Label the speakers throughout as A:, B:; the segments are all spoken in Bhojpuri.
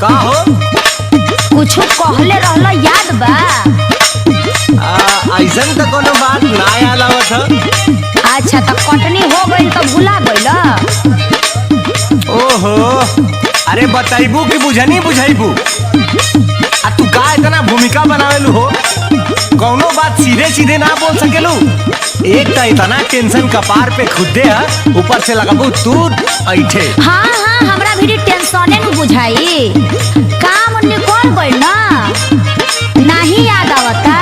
A: का हो
B: कुछ कहले रहला याद बा?
A: ऐसन तो कोनो बात ना याद आवत ह।
B: अच्छा तो कटनी हो गई तो भुला गइल?
A: ओहो, अरे बताइबू कि बुझनी बुझाइबू? आ तू का इतना भूमिका बनावेलू हो? कौनो बात सीधे सीधे ना बोल सकेलू? एक तो इतना टेंशन कपार पे खुदे है, ऊपर से लगाबू तू ऐठे।
B: हाँ हाँ, हमरा भी टेंशने में बुझाई। काम निकल गइल ना, नहीं याद आवता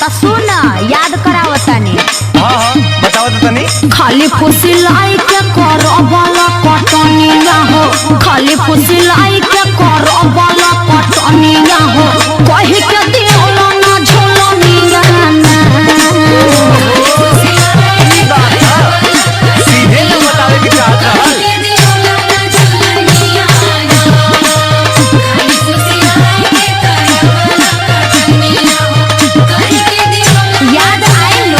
B: तो सुन याद करावता ने।
A: हाँ हाँ बताओ तो तनी।
B: खाली फुसिलाई के करबला कटनिया हो, खाली फुसिलाई के करबला कटनिया हो, कहि के दियोला ना झोलनिया ना।
A: सीधे तो बतावे कि चाहत रहल।
B: याद आइल लो?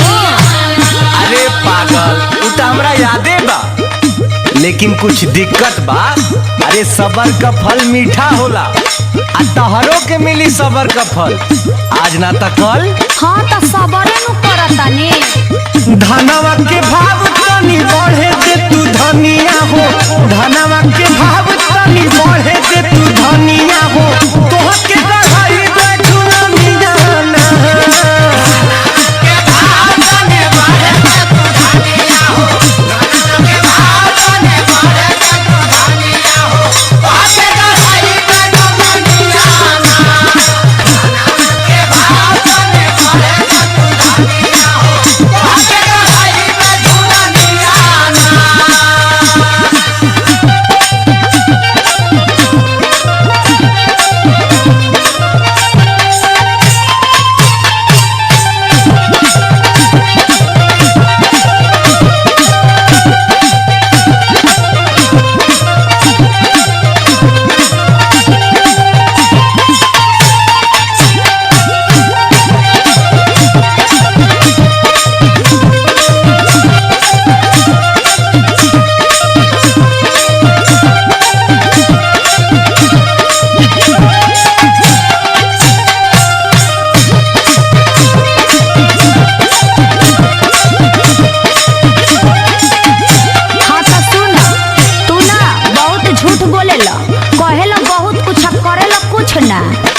A: अरे पागल, उ तो हमरा यादे बा, लेकिन कुछ दिक्कत बा। अरे सबर का फल मीठा होला, आ तहरो के मिली सबर का फल, आज ना त कल।
B: हाँ तो सबरे नु करता ने।
A: धनवा के भाव तनी बढ़े दे तू धनिया हो, धनवा के भाव तनी बढ़े दे तू धनिया हो, तोह के गढ़ाई बैठू ना मिजाना।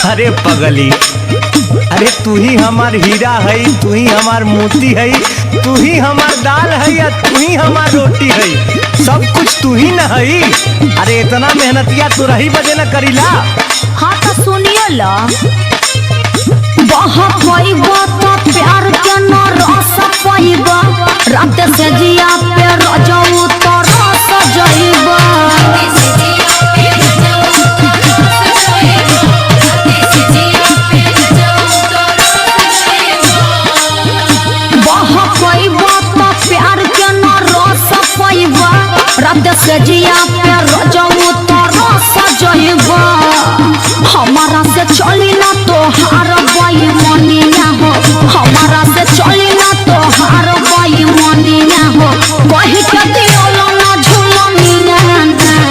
A: अरे पगली, अरे तू ही हमार हीरा है, तू ही हमार मोती है, तू ही हमार दाल है या तू ही हमार रोटी है, सब कुछ तू ही न है। अरे इतना मेहनतिया तू रही बजे न करीला।
B: हाँ तो सुनियो ला, बहुत प्यार के न रस पाइबा, रात से जिया पे रजऊ तो रस जाइबा। प्यार के न रस पाइबा, रात से जिया पे रजऊ तो रस जाइबा। हमारा से चली ना तो हार बाई मनिया हो, हमारा से चली ना तो हार बाई मनिया हो, कहि के दियोला ना झुलनिया ना।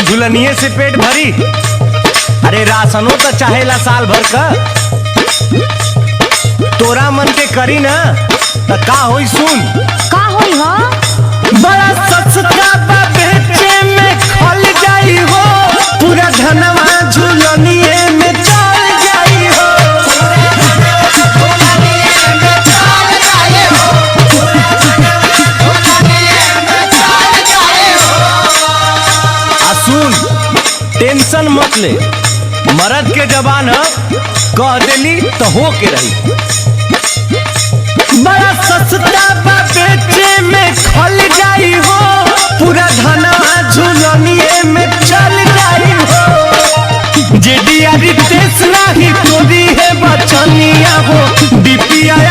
A: झुलनिए से पेट भरी। अरे राशनो तो चाहेला साल भर का। तोरा मन के करी ना तो का होई सुन।
B: का होई हो?
A: बड़ा सस्ता बा बेचे में खल जाई हो, पूरा धनवा झुलनिए में चल जाई हो। आ सुन, टेंशन मत ले, मर्द के जबान कह देली तो हो के रही। बड़ा सस्ता बा बेचे में खल जाई हो, पूरा धनवा झुलनिए में चल जाई हो। जेडिया रितेश नाही तोरी है बचनिया हो, बीपीआई